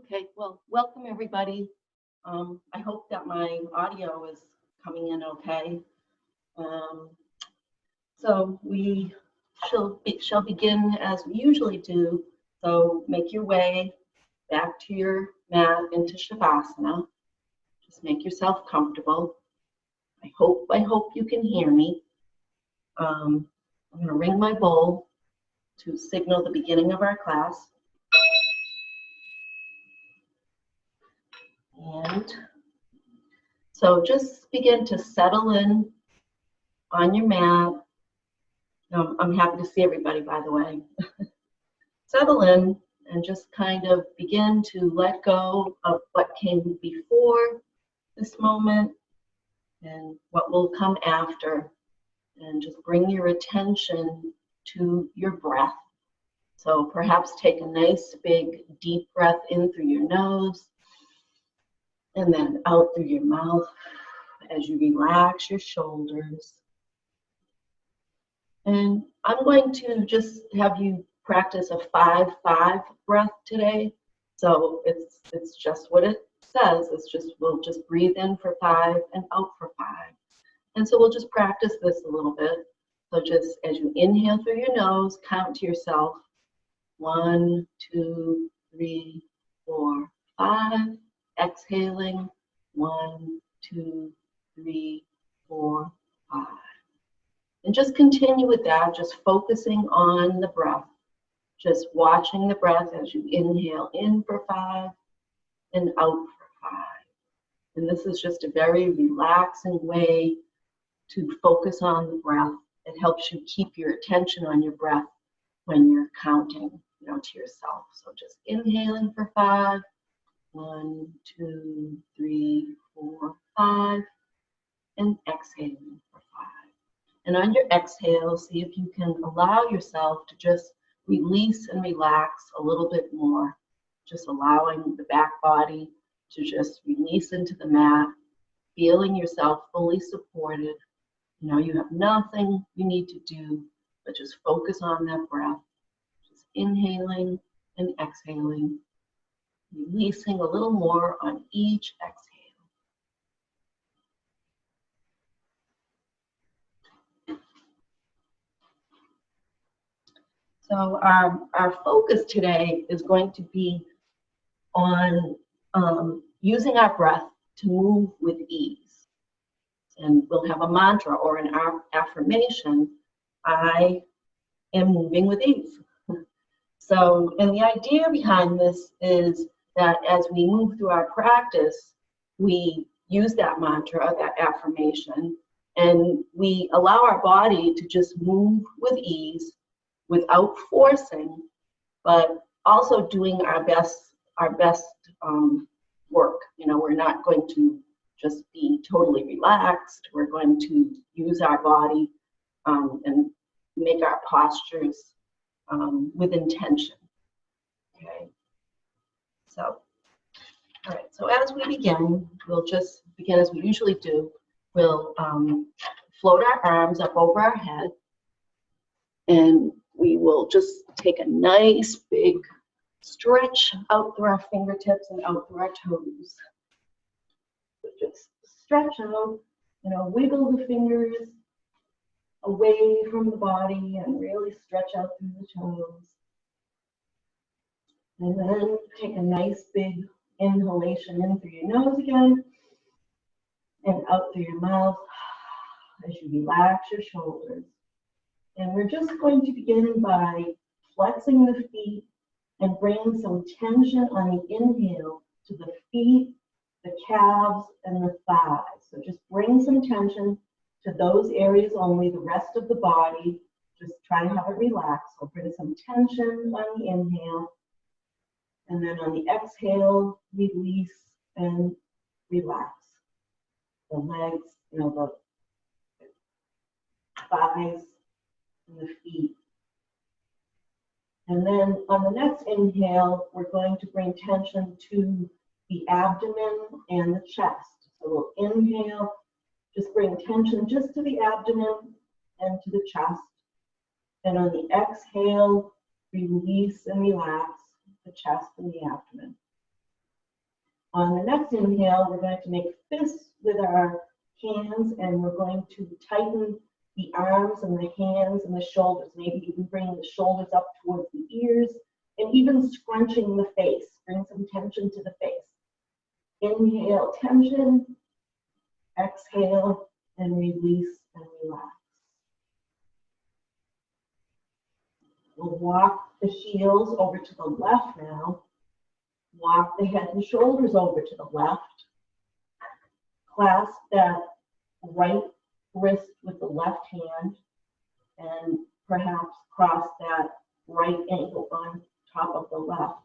Okay, well, welcome everybody. I hope that my audio is coming in okay. Um, so we shall begin as we usually do. So make your way back to your mat into Shavasana. Just make yourself comfortable. I hope you can hear me. I'm going to ring my bowl to signal the beginning of our class. And so just begin to settle in on your mat. I'm happy to see everybody, by the way. Settle in and just kind of begin to let go of what came before this moment and what will come after. And just bring your attention to your breath. So perhaps take a nice big deep breath in through your nose and then out through your mouth as you relax your shoulders. And I'm going to just have you practice a 5-5 breath today. So it's just what it says. We'll just breathe in for 5 and out for 5. And so we'll just practice this a little bit. So just as you inhale through your nose, count to yourself. 1, 2, 3, 4, 5. Exhaling. 1, 2, 3, 4, 5. And just continue with that, just focusing on the breath. Just watching the breath as you inhale in for 5 and out for 5. And this is just a very relaxing way to focus on the breath. It helps you keep your attention on your breath when you're counting, to yourself. So just inhaling for 5. 1, 2, 3, 4, 5. And exhaling for 5. And on your exhale, see if you can allow yourself to just release and relax a little bit more. Just allowing the back body to just release into the mat, feeling yourself fully supported. You have nothing you need to do, but just focus on that breath. Just inhaling and exhaling, releasing a little more on each exhale. So our focus today is going to be on using our breath to move with ease. And we'll have a mantra or an affirmation. I am moving with ease. So, and the idea behind this is that as we move through our practice, we use that mantra, that affirmation, and we allow our body to just move with ease without forcing, but also doing our best work. We're not going to just be totally relaxed. We're going to use our body and make our postures with intention. Okay. So, all right. So as we begin, we'll just begin as we usually do. We'll float our arms up over our head, and we will just take a nice big stretch out through our fingertips and out through our toes. So just stretch out, wiggle the fingers away from the body and really stretch out through the toes. And then take a nice big inhalation in through your nose again and out through your mouth as you relax your shoulders. And we're just going to begin by flexing the feet and bringing some tension on the inhale to the feet, the calves, and the thighs. So just bring some tension to those areas only. The rest of the body, just try to have it relaxed. So bring some tension on the inhale. And then on the exhale, release and relax. The legs, the thighs, and the feet. And then on the next inhale, we're going to bring tension to the abdomen and the chest. So we'll inhale, just bring tension just to the abdomen and to the chest. And on the exhale, release and relax the chest and the abdomen. On the next inhale, we're going to make fists with our hands, and we're going to tighten the arms and the hands and the shoulders, maybe even bringing the shoulders up towards the ears, and even scrunching the face. Bring some tension to the face. Inhale, tension. Exhale, and release and relax. We'll walk the heels over to the left now. Walk the head and shoulders over to the left. Clasp that right wrist with the left hand, and perhaps cross that right ankle on top of the left.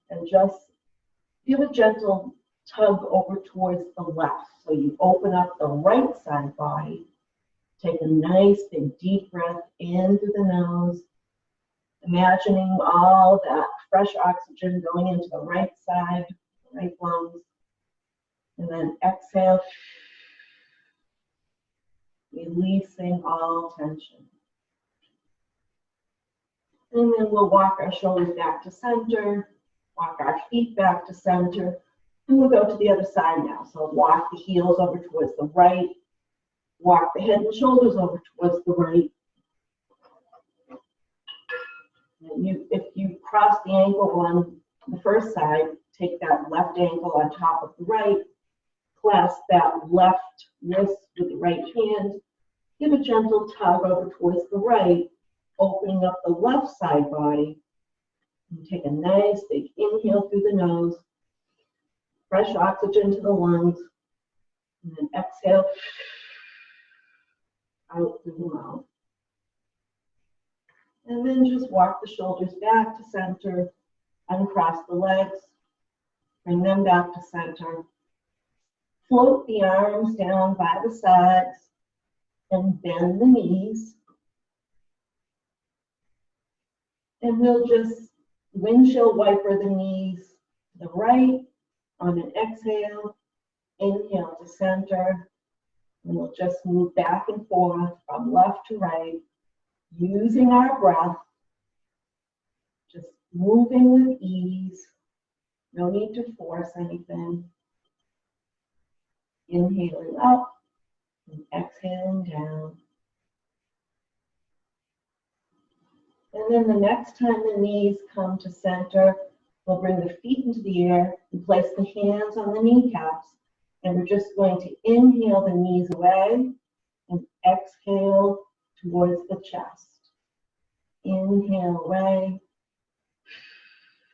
And just give a gentle tug over towards the left. So you open up the right side body. Take a nice big deep breath in through the nose, imagining all that fresh oxygen going into the right side, right lungs. And then exhale, releasing all tension. And then we'll walk our shoulders back to center, walk our feet back to center, and we'll go to the other side now. So walk the heels over towards the right, walk the head and shoulders over towards the right. And if you cross the ankle on the first side, take that left ankle on top of the right, clasp that left wrist with the right hand, give a gentle tug over towards the right, opening up the left side body, and take a nice big inhale through the nose, fresh oxygen to the lungs, and then exhale out through the mouth. And then just walk the shoulders back to center, uncross the legs, bring them back to center. Float the arms down by the sides and bend the knees. And we'll just windshield wiper the knees to the right on an exhale. Inhale to center. And we'll just move back and forth from left to right, using our breath, just moving with ease. No need to force anything. Inhaling up and exhaling down. And then the next time the knees come to center, we'll bring the feet into the air and place the hands on the kneecaps. And we're just going to inhale the knees away and exhale towards the chest. Inhale away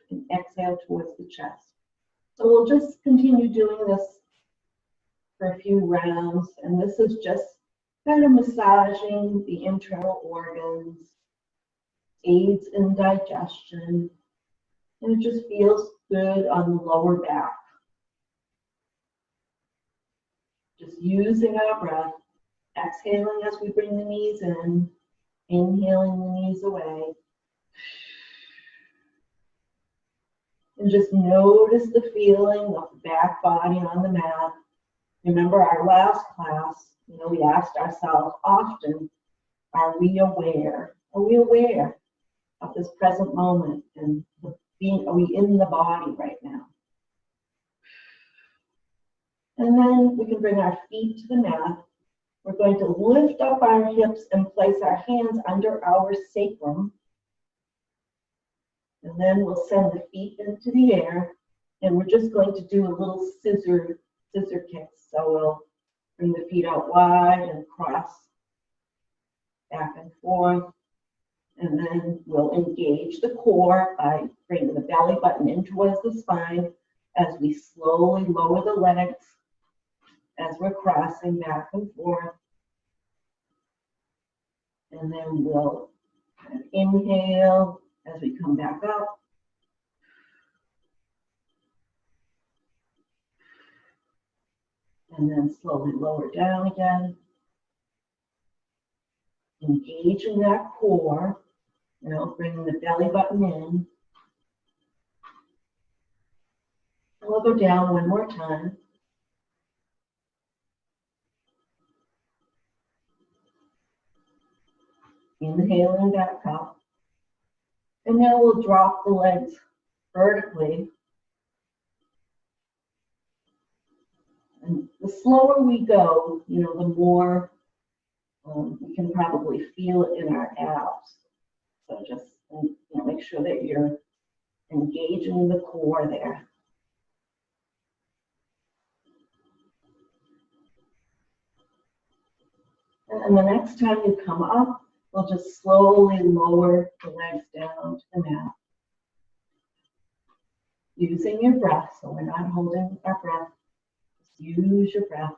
and exhale towards the chest. So we'll just continue doing this for a few rounds. And this is just kind of massaging the internal organs, aids in digestion, and it just feels good on the lower back. Just using our breath, exhaling as we bring the knees in, inhaling the knees away. And just notice the feeling of the back body on the mat. Remember our last class, we asked ourselves often, are we aware? Are we aware of this present moment and are we in the body right now? And then we can bring our feet to the mat. We're going to lift up our hips and place our hands under our sacrum. And then we'll send the feet into the air. And we're just going to do a little scissor kicks. So we'll bring the feet out wide and cross back and forth. And then we'll engage the core by bringing the belly button in towards the spine as we slowly lower the legs as we're crossing back and forth. And then we'll inhale as we come back up. And then slowly lower down again. Engaging that core. Bringing the belly button in. And we'll go down one more time. Inhaling back up. And now we'll drop the legs vertically. The slower we go, you know, the more we can probably feel it in our abs. So just you know, make sure that you're engaging the core there. And the next time you come up, we'll just slowly lower the legs down to the mat. Using your breath, so we're not holding our breath. Just use your breath.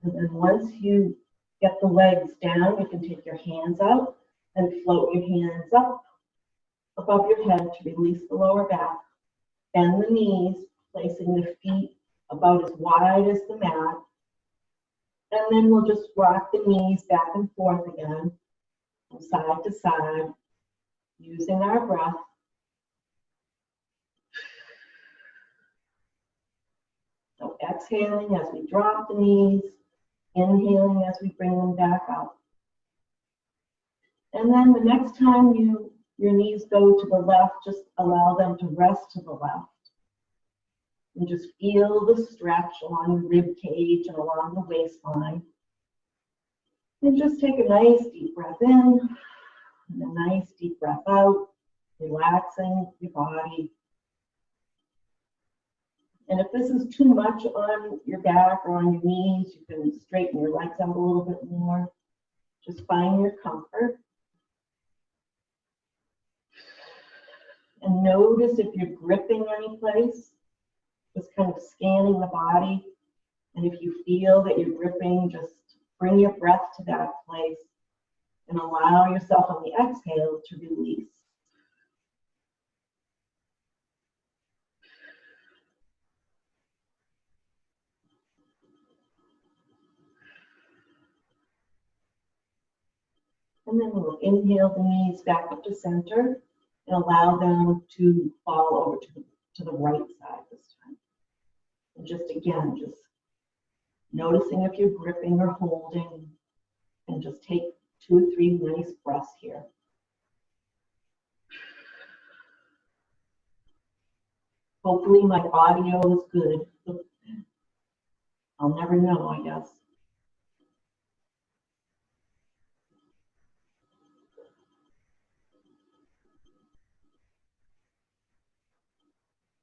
And then once you get the legs down, you can take your hands out and float your hands up above your head to release the lower back. Bend the knees, placing the feet about as wide as the mat. And then we'll just rock the knees back and forth again, from side to side, using our breath. So exhaling as we drop the knees, inhaling as we bring them back up. And then the next time your knees go to the left, just allow them to rest to the left. And just feel the stretch along your rib cage and along the waistline. And just take a nice deep breath in and a nice deep breath out, relaxing your body. And if this is too much on your back or on your knees, you can straighten your legs out a little bit more. Just find your comfort. And notice if you're gripping any place, just kind of scanning the body. And if you feel that you're gripping, just bring your breath to that place and allow yourself on the exhale to release. And then we'll inhale the knees back up to center and allow them to fall over to the right side this time. And just again, just noticing if you're gripping or holding, and just take 2 or 3 nice breaths here. Hopefully my audio is good. I'll never know, I guess.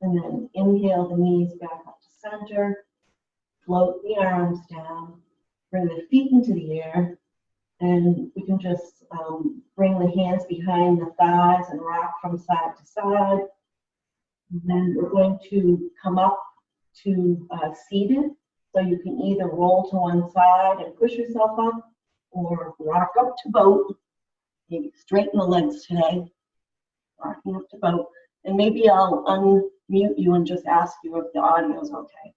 And then inhale the knees back up to center, float the arms down, bring the feet into the air, and we can just bring the hands behind the thighs and rock from side to side. And then we're going to come up to seated, so you can either roll to one side and push yourself up, or rock up to boat. Maybe straighten the legs today, rocking up to boat. And maybe I'll unmute you and just ask you if the audio is okay.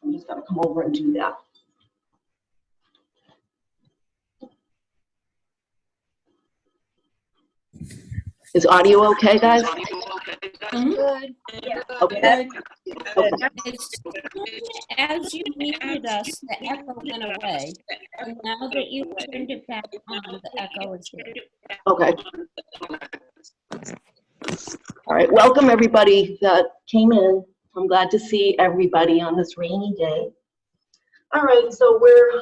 I'm just going to come over and do that. Is audio okay, guys? Good. Yeah. Okay. Okay. As you muted us, the echo went away. And now that you've turned it back on, the echo is here. Okay. All right. Welcome, everybody that came in. I'm glad to see everybody on this rainy day. All right. So we're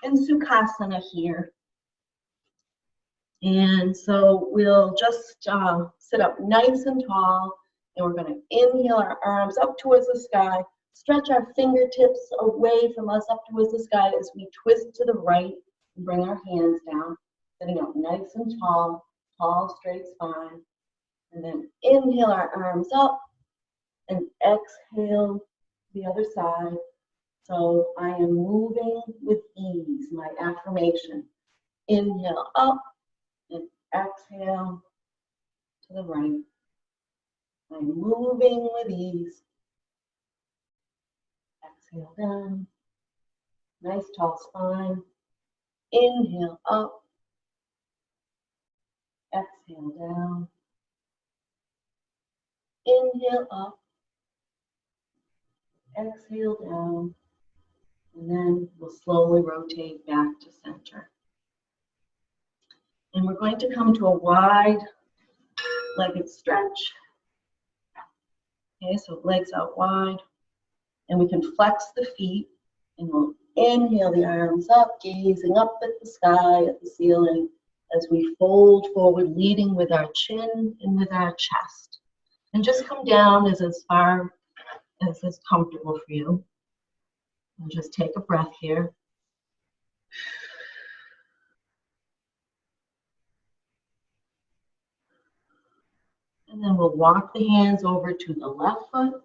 in Sukhasana here. And so we'll just sit up nice and tall, and we're going to inhale our arms up towards the sky, stretch our fingertips away from us up towards the sky as we twist to the right and bring our hands down, sitting up nice and tall, tall, straight spine. And then inhale our arms up and exhale the other side. So I am moving with ease, my affirmation. Inhale up. And exhale to the right. I'm moving with ease. Exhale down. Nice tall spine. Inhale up. Exhale down. Inhale up. Exhale down. And then we'll We'll slowly rotate back to center. And we're going to come to a wide-legged stretch. Okay, so legs out wide. And we can flex the feet. And we'll inhale the arms up, gazing up at the sky, at the ceiling, as we fold forward, leading with our chin and with our chest. And just come down as far as is comfortable for you. And just take a breath here. And then we'll walk the hands over to the left foot.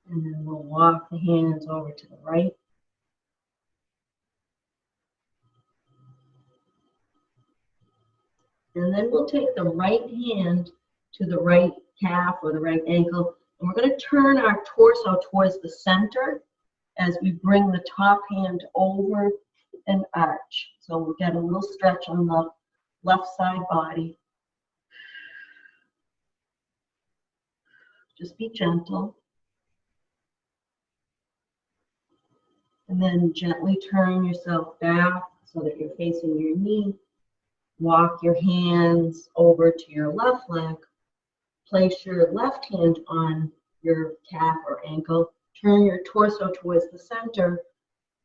And then we'll walk the hands over to the right. And then we'll take the right hand to the right calf or the right ankle. And we're going to turn our torso towards the center as we bring the top hand over and arch. So we'll get a little stretch on the left side body. Just be gentle. And then gently turn yourself back so that you're facing your knee. Walk your hands over to your left leg. Place your left hand on your calf or ankle. Turn your torso towards the center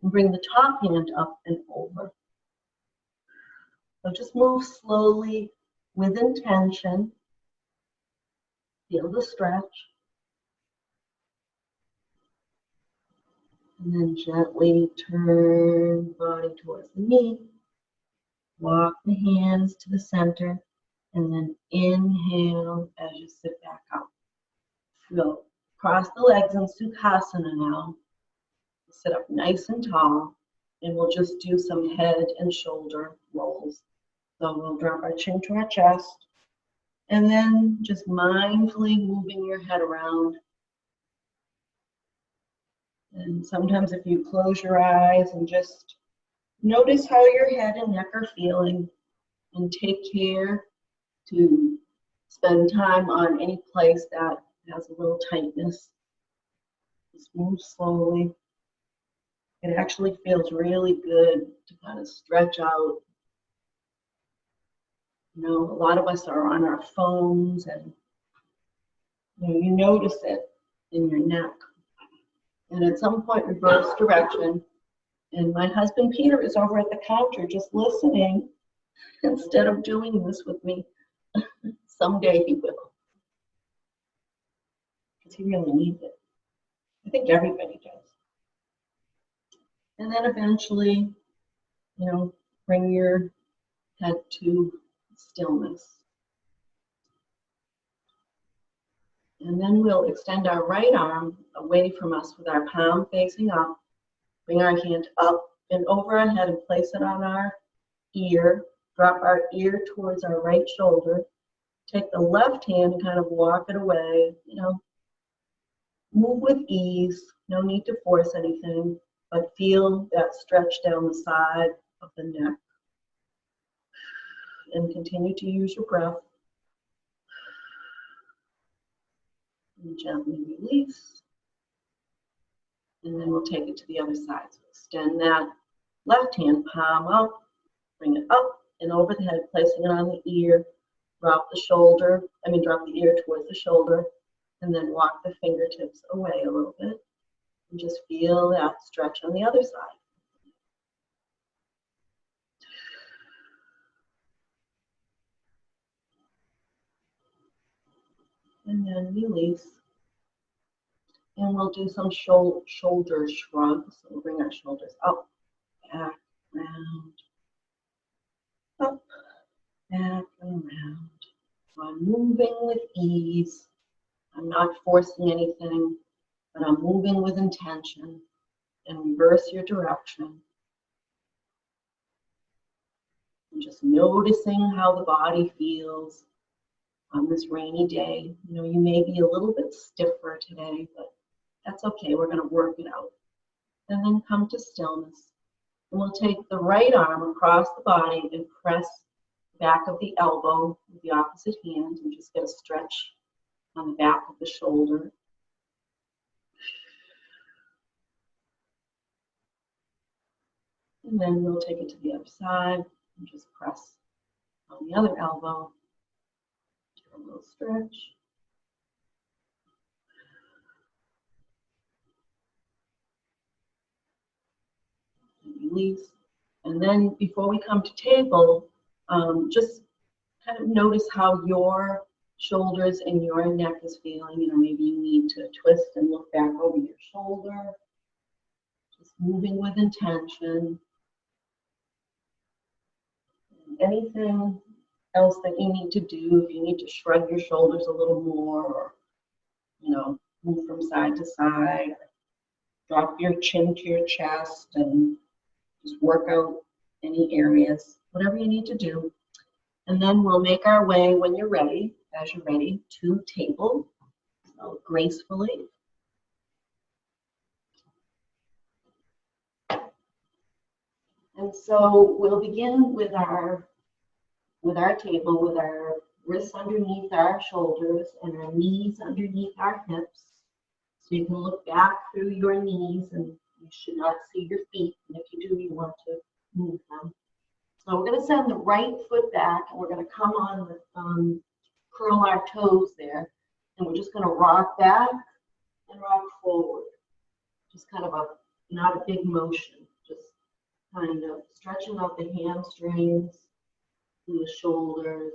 and bring the top hand up and over. So just move slowly with intention. Feel the stretch. And then gently turn the body towards the knee. Walk the hands to the center. And then inhale as you sit back up. So cross the legs in Sukhasana now. Sit up nice and tall. And we'll just do some head and shoulder rolls. So we'll drop our chin to our chest. And then just mindfully moving your head around. And sometimes if you close your eyes and just notice how your head and neck are feeling, and take care to spend time on any place that has a little tightness. Just move slowly. It actually feels really good to kind of stretch out. You know, a lot of us are on our phones and you notice it in your neck. And at some point, reverse direction. And my husband Peter is over at the counter just listening instead of doing this with me. Someday he will. Because he really needs it. I think everybody does. And then eventually, bring your head to stillness. And then we'll extend our right arm away from us with our palm facing up. Bring our hand up and over our head and place it on our ear. Drop our ear towards our right shoulder. Take the left hand and kind of walk it away. Move with ease. No need to force anything, but feel that stretch down the side of the neck. And continue to use your breath. And gently release. And then we'll take it to the other side. So extend that left hand, palm up, bring it up and over the head, placing it on the ear. Drop the ear towards the shoulder, and then walk the fingertips away a little bit. And just feel that stretch on the other side. And then release. And we'll do some shoulder shrugs. So we'll bring our shoulders up, back, round, up, back, and around. So I'm moving with ease. I'm not forcing anything, but I'm moving with intention. And reverse your direction. And just noticing how the body feels on this rainy day. You may be a little bit stiffer today, but that's okay. We're going to work it out. And then come to stillness. And we'll take the right arm across the body and press back of the elbow with the opposite hand and just get a stretch on the back of the shoulder. And then we'll take it to the other side and just press on the other elbow. A little stretch. And release. And then before we come to table, just kind of notice how your shoulders and your neck is feeling. You know, maybe you need to twist and look back over your shoulder. Just moving with intention. Anything else that you need to do, if you need to shrug your shoulders a little more, or, you know, move from side to side, drop your chin to your chest and just work out any areas, whatever you need to do. And then we'll make our way, when you're ready, as you're ready, to table, so gracefully. And so we'll begin with our table, with our wrists underneath our shoulders and our knees underneath our hips. So you can look back through your knees, and you should not see your feet. And if you do, you want to move them. So we're going to send the right foot back, and we're going to come on the curl our toes there, and we're just going to rock back and rock forward. Just kind of not a big motion, just kind of stretching out the hamstrings and the shoulders.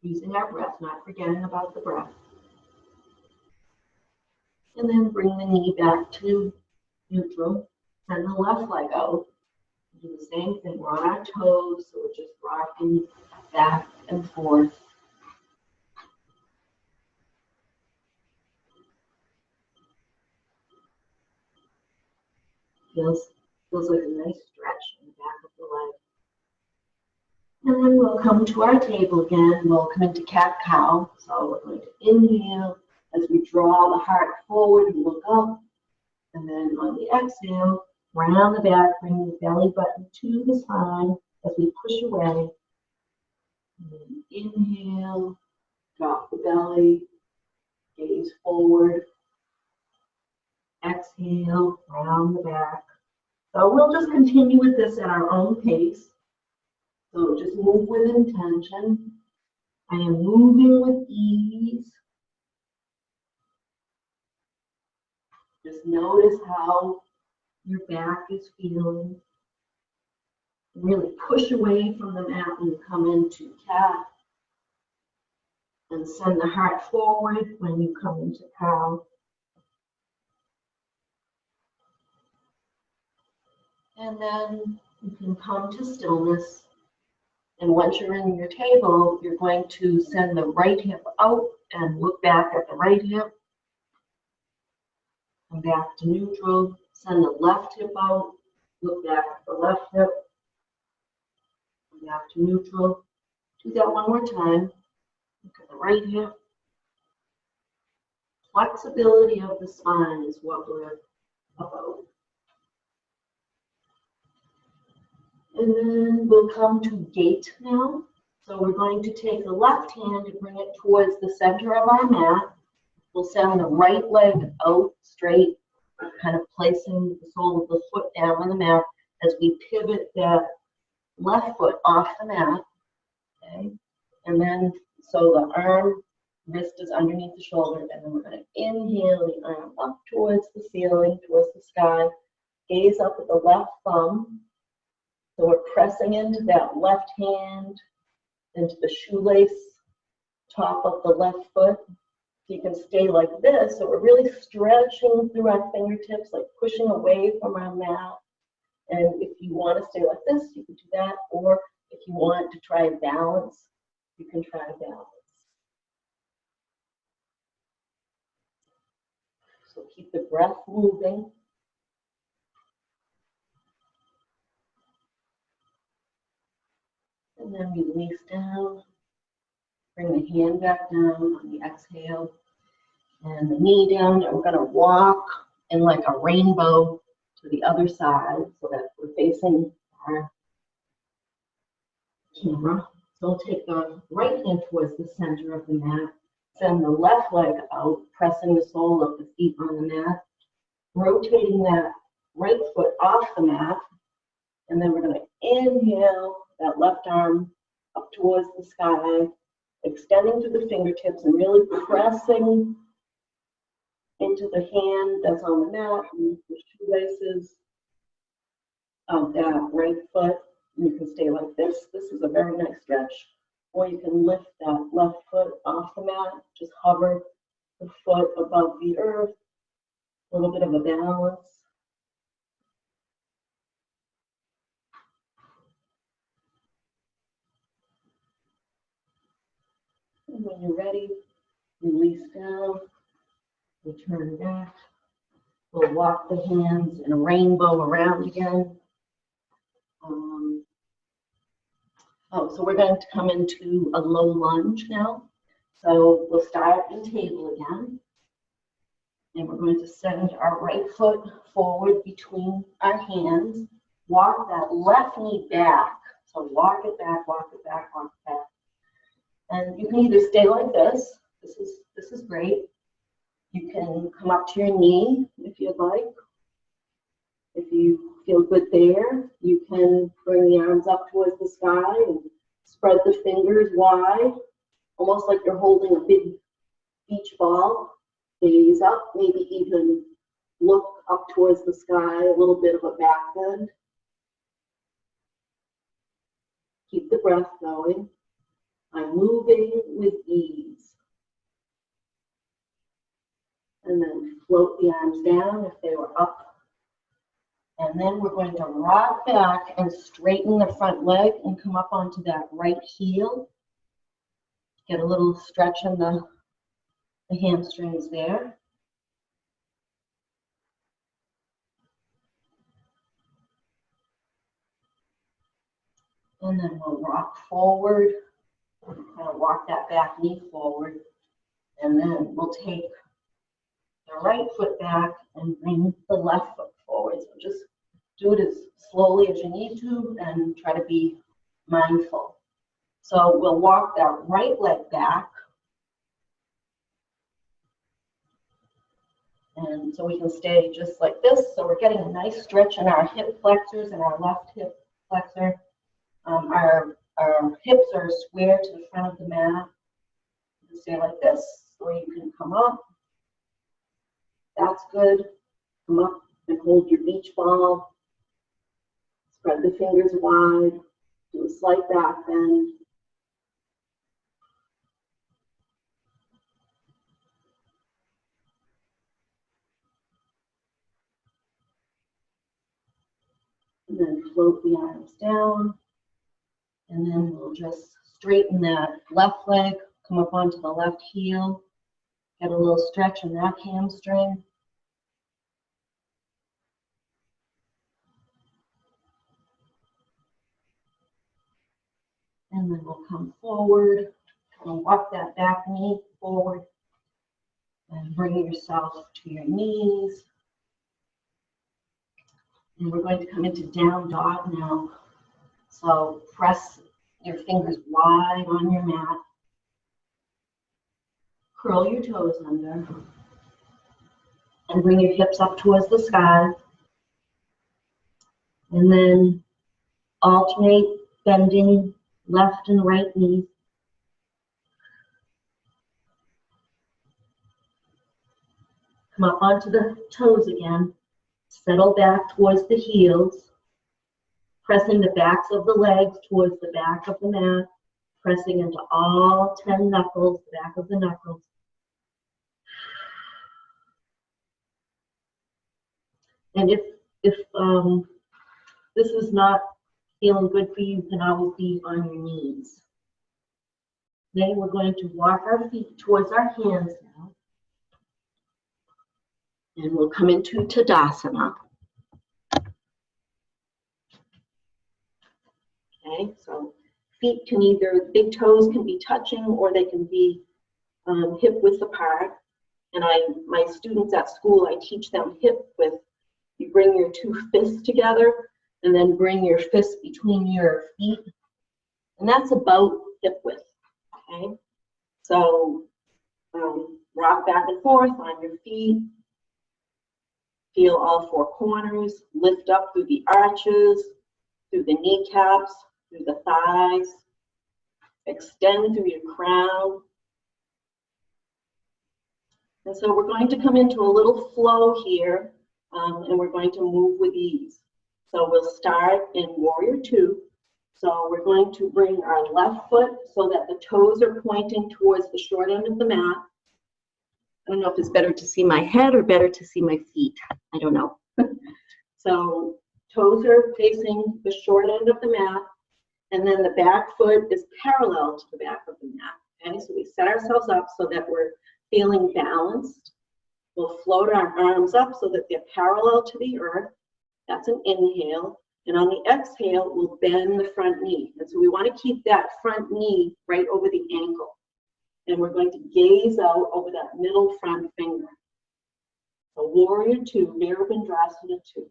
Using our breath, not forgetting about the breath. And then bring the knee back to neutral. Send the left leg out. Do the same thing. We're on our toes, so we're just rocking back and forth. Feels like a nice stretch in the back of the leg. And then we'll come to our table again. We'll come into cat-cow. So we're going to inhale as we draw the heart forward and look up. And then on the exhale, round the back, bring the belly button to the spine as we push away. And then inhale, drop the belly, gaze forward. Exhale, round the back. So we'll just continue with this at our own pace. So just move with intention. I am moving with ease. Just notice how your back is feeling. Really push away from the mat when you come into cat. And send the heart forward when you come into cow. And then you can come to stillness. And once you're in your table, you're going to send the right hip out and look back at the right hip. Come back to neutral. Send the left hip out. Look back at the left hip. Come back to neutral. Do that one more time. Look at the right hip. Flexibility of the spine is what we're about. And then we'll come to gate now. So we're going to take the left hand and bring it towards the center of our mat. We'll send the right leg out straight, kind of placing the sole of the foot down on the mat as we pivot that left foot off the mat. Okay? And then, so the arm, wrist is underneath the shoulder, and then we're going to inhale the arm up towards the ceiling, towards the sky. Gaze up at the left thumb. So we're pressing into that left hand, into the shoelace, top of the left foot. So you can stay like this. So we're really stretching through our fingertips, like pushing away from our mat. And if you want to stay like this, you can do that. Or if you want to try balance, you can try balance. So keep the breath moving. And then release down. Bring the hand back down on the exhale. And the knee down. And we're going to walk in like a rainbow to the other side so that we're we're facing our camera. So we'll take the right hand towards the center of the mat, send the left leg out, pressing the sole of the feet on the mat, rotating that right foot off the mat, and then we're going to inhale that left arm up towards the sky, extending through the fingertips and really pressing into the hand that's on the mat and the shoelaces of that right foot. And you can stay like this. This is a very nice stretch. Or you can lift that left foot off the mat, just hover the foot above the earth, a little bit of a balance. And when you're ready, release down, return back. We'll walk the hands in a rainbow around again. So we're going to come into a low lunge now. So we'll start in table again. And we're going to send our right foot forward between our hands. Walk that left knee back. So walk it back, walk it back, walk it back. And you can either stay like this. This is great. You can come up to your knee if you'd like. If you feel good there, you can bring the arms up towards the sky and spread the fingers wide, almost like you're holding a big beach ball. Gaze up, maybe even look up towards the sky, a little bit of a back bend. Keep the breath going. I'm moving with ease. And then float the arms down if they were up. And then we're going to rock back and straighten the front leg and come up onto that right heel. Get a little stretch in the hamstrings there. And then we'll rock forward, kind of walk that back knee forward. And then we'll take the right foot back and bring the left foot forward. So just do it as slowly as you need to and try to be mindful. So we'll walk that right leg back. And so we can stay just like this. So we're getting a nice stretch in our hip flexors and our left hip flexor. Our hips are square to the front of the mat. You can stay like this, or you can come up. That's good. Come up and hold your beach ball. Spread the fingers wide. Do a slight back bend. And then float the arms down. And then we'll just straighten that left leg, come up onto the left heel. Get a little stretch in that hamstring. And then we'll come forward, and walk that back knee forward, and bring yourself to your knees. And we're going to come into down dog now. So press your fingers wide on your mat. Curl your toes under. And bring your hips up towards the sky. And then alternate bending left and right knee. Come up onto the toes again. Settle back towards the heels. Pressing the backs of the legs towards the back of the mat. Pressing into all 10 knuckles, the back of the knuckles. And if this is not feeling good for you, you can always be on your knees. Then we're going to walk our feet towards our hands now. And we'll come into Tadasana. Okay, so feet can either, big toes can be touching or they can be hip width apart. And my students at school, I teach them hip width. You bring your two fists together and then bring your fist between your feet. And that's about hip width, okay? So rock back and forth on your feet. Feel all four corners. Lift up through the arches, through the kneecaps, through the thighs. Extend through your crown. And so we're going to come into a little flow here, and we're going to move with ease. So we'll start in Warrior Two. So we're going to bring our left foot so that the toes are pointing towards the short end of the mat. I don't know if it's better to see my head or better to see my feet. I don't know. So toes are facing the short end of the mat, and then the back foot is parallel to the back of the mat. Okay, so we set ourselves up so that we're feeling balanced. We'll float our arms up so that they're parallel to the earth. That's an inhale. And on the exhale, we'll bend the front knee. And so we want to keep that front knee right over the ankle. And we're going to gaze out over that middle front finger. So Warrior Two, Virabhadrasana 2.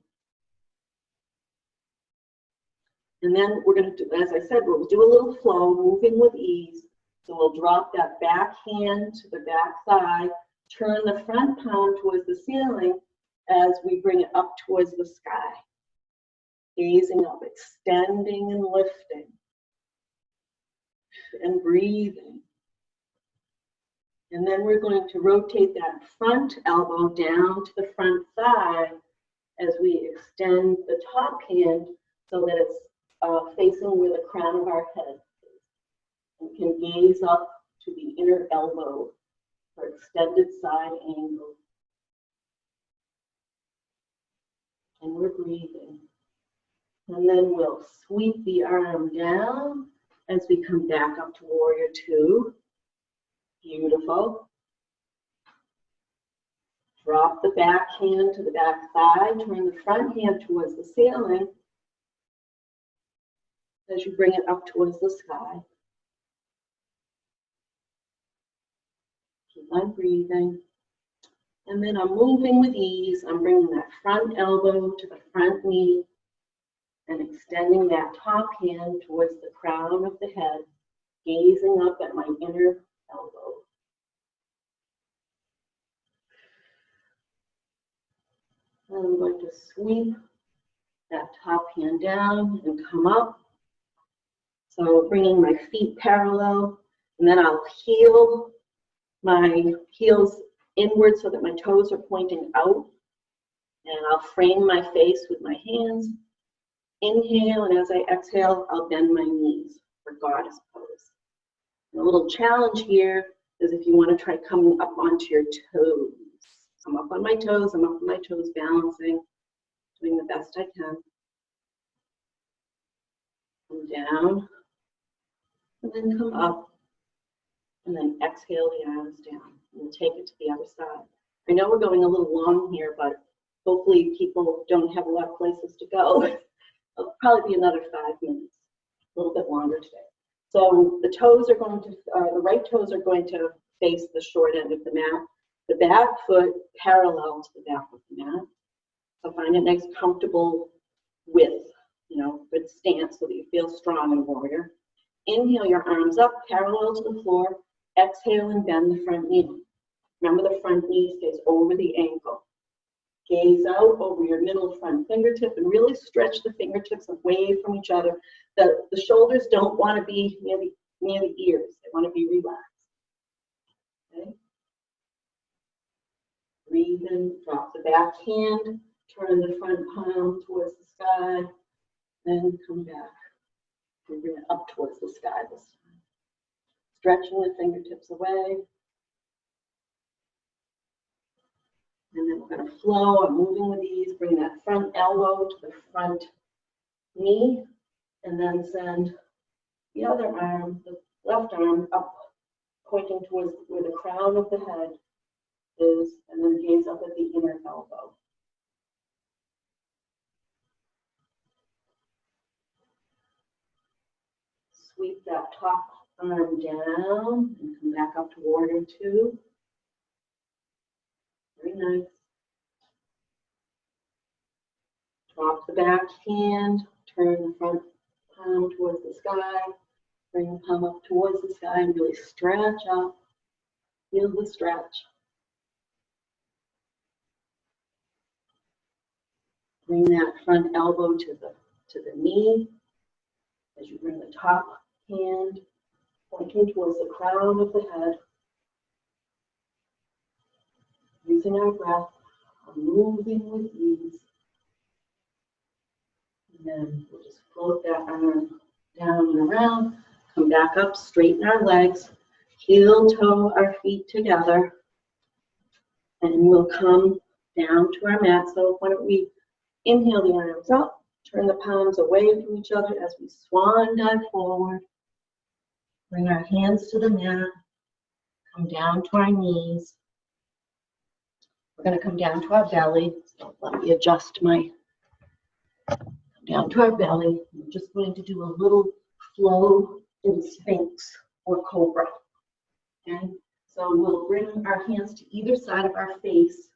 And then we're going to do, as I said, we'll do a little flow, moving with ease. So we'll drop that back hand to the back thigh, turn the front palm towards the ceiling as we bring it up towards the sky. Gazing up, extending and lifting, and breathing. And then we're going to rotate that front elbow down to the front thigh as we extend the top hand so that it's facing where the crown of our head is. And can gaze up to the inner elbow for extended side angle. And we're breathing. And then we'll sweep the arm down as we come back up to Warrior Two. Beautiful. Drop the back hand to the back thigh, turn the front hand towards the ceiling as you bring it up towards the sky. Keep on breathing. And then I'm moving with ease. I'm bringing that front elbow to the front knee and extending that top hand towards the crown of the head, gazing up at my inner elbow. And I'm going to sweep that top hand down and come up. So bringing my feet parallel, and then I'll heel my heels inward so that my toes are pointing out. And I'll frame my face with my hands. Inhale, and as I exhale, I'll bend my knees for goddess pose. And a little challenge here is if you want to try coming up onto your toes. I'm up on my toes, I'm up on my toes, balancing, doing the best I can. Come down, and then come up, and then exhale the arms down. And we'll take it to the other side. I know we're going a little long here, but hopefully people don't have a lot of places to go. It'll probably be another 5 minutes, a little bit longer today. So the toes are going to, the right toes are going to face the short end of the mat. The back foot parallel to the back of the mat. So find a nice comfortable width, good stance so that you feel strong and warrior. Inhale your arms up, parallel to the floor. Exhale and bend the front knee. Remember the front knee stays over the ankle. Gaze out over your middle front fingertip and really stretch the fingertips away from each other. The shoulders don't want to be near the ears. They want to be relaxed. Okay? Breathe in, drop the back hand, turn the front palm towards the sky, then come back. And bring it up towards the sky this time. Stretching the fingertips away. And then we're going to flow. I'm moving with ease. Bring that front elbow to the front knee. And then send the other arm, the left arm, up, pointing towards where the crown of the head is. And then gaze up at the inner elbow. Sweep that top arm down and come back up to Warrior Two. Very nice. Drop the back hand, turn the front palm towards the sky, bring the palm up towards the sky and really stretch up. Feel the stretch. Bring that front elbow to the knee as you bring the top hand pointing towards the crown of the head. Using our breath, moving with ease. And then we'll just float that arm down and around. Come back up, straighten our legs, heel toe our feet together. And we'll come down to our mat. So why don't we inhale the arms up, turn the palms away from each other as we swan dive forward. Bring our hands to the mat, come down to our knees. We're going to come down to our belly. So let me adjust my, down to our belly. We're just going to do a little flow in Sphinx or Cobra. Okay? So we'll bring our hands to either side of our face.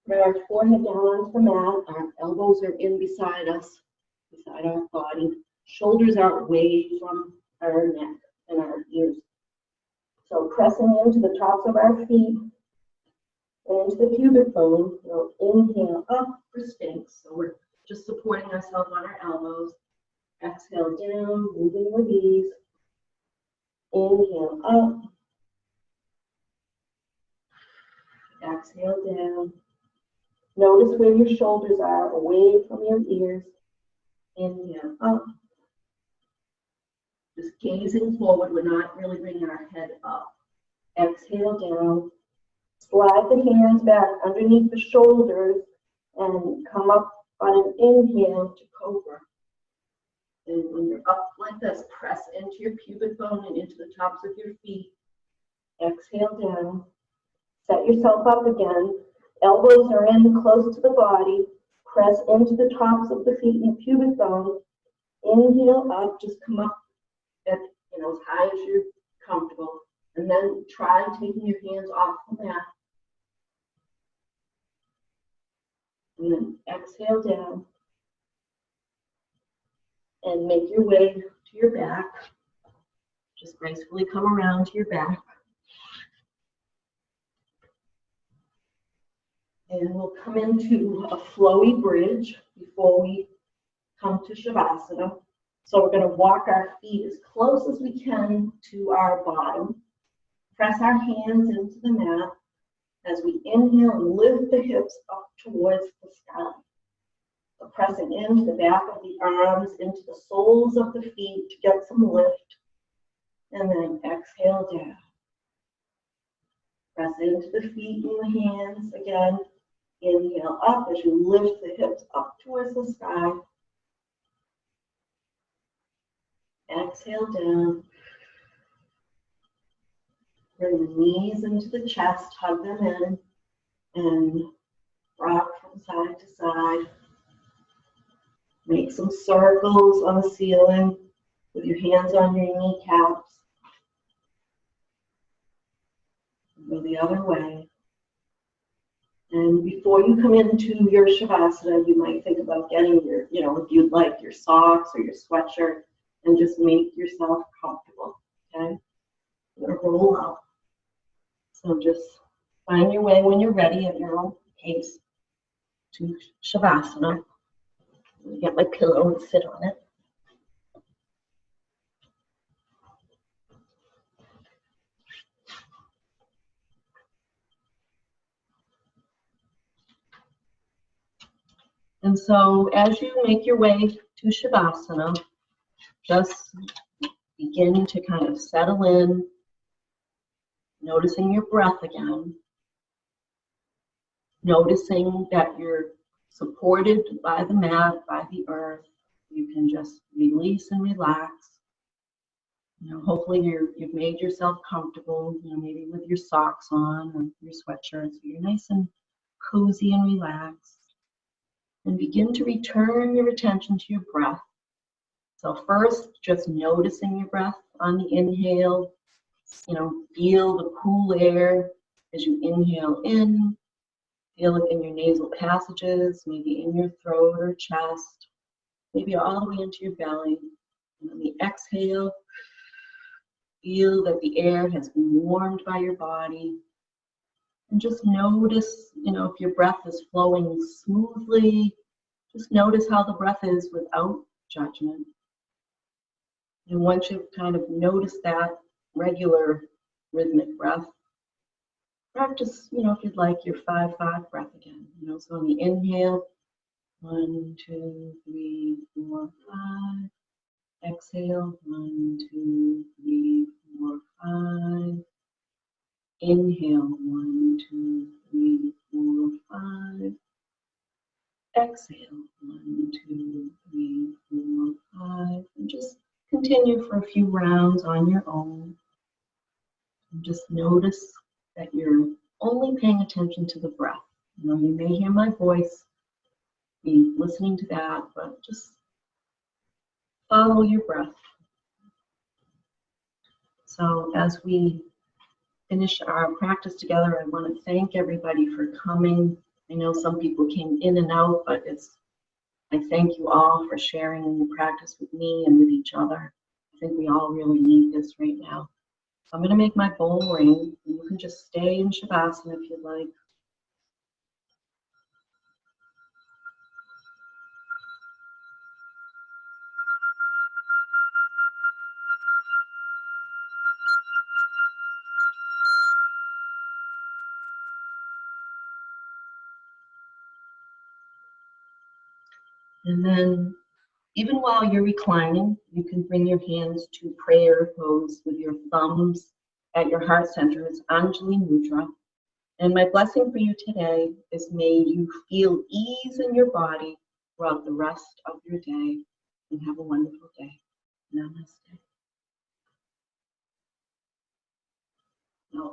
Bring our forehead down onto the mat. Our elbows are in beside us, beside our body. Shoulders are away from our neck and our ears. So pressing into the tops of our feet and into the pubic bone. We'll inhale up for Sphinx. So we're just supporting ourselves on our elbows. Exhale down, moving with ease. Inhale up. Exhale down. Notice where your shoulders are, away from your ears. Inhale up. Just gazing forward, we're not really bringing our head up. Exhale down. Slide the hands back underneath the shoulders and come up on an inhale to Cobra. And when you're up like this, press into your pubic bone and into the tops of your feet. Exhale down. Set yourself up again. Elbows are in close to the body. Press into the tops of the feet and pubic bone. Inhale up, just come up at, as high as you're comfortable. And then try taking your hands off the mat. And then exhale down. And make your way to your back. Just gracefully come around to your back. And we'll come into a flowy bridge before we come to Shavasana. So we're going to walk our feet as close as we can to our bottom. Press our hands into the mat as we inhale and lift the hips up towards the sky. So pressing into the back of the arms, into the soles of the feet to get some lift. And then exhale down. Press into the feet and the hands again. Inhale up as you lift the hips up towards the sky. Exhale down. Bring the knees into the chest, hug them in, and rock from side to side. Make some circles on the ceiling with your hands on your kneecaps. Go the other way. And before you come into your Shavasana, you might think about getting your, if you'd like, your socks or your sweatshirt, and just make yourself comfortable, okay? You're gonna roll out. So just find your way when you're ready at your own pace to Shavasana. Get my pillow and sit on it. And so as you make your way to Shavasana, just begin to kind of settle in, noticing your breath again, noticing that you're supported by the mat, by the earth. You can just release and relax. Hopefully you've made yourself comfortable, maybe with your socks on or your sweatshirt, so you're nice and cozy and relaxed. And begin to return your attention to your breath. So first, just noticing your breath on the inhale. Feel the cool air as you inhale in. Feel it in your nasal passages, maybe in your throat or chest, maybe all the way into your belly. And on the exhale, feel that the air has been warmed by your body. And just notice, if your breath is flowing smoothly, just notice how the breath is without judgment. And once you've kind of noticed that regular rhythmic breath, practice, if you'd like, your 5-5 breath again. So on the inhale, 1, 2, 3, 4, 5. Exhale, 1, 2, 3, 4, 5. Inhale, 1, 2, 3, 4, 5. Exhale, 1, 2, 3, 4, 5. And just continue for a few rounds on your own. And just notice that you're only paying attention to the breath. You may hear my voice, be listening to that, but just follow your breath. So as we finish our practice together, I want to thank everybody for coming. I know some people came in and out, but I thank you all for sharing the practice with me and with each other. I think we all really need this right now. So I'm going to make my bowl ring, and you can just stay in Shavasana if you'd like. And then, even while you're reclining, you can bring your hands to prayer pose with your thumbs at your heart center. It's Anjali Mudra. And my blessing for you today is may you feel ease in your body throughout the rest of your day, and have a wonderful day. Namaste. Now,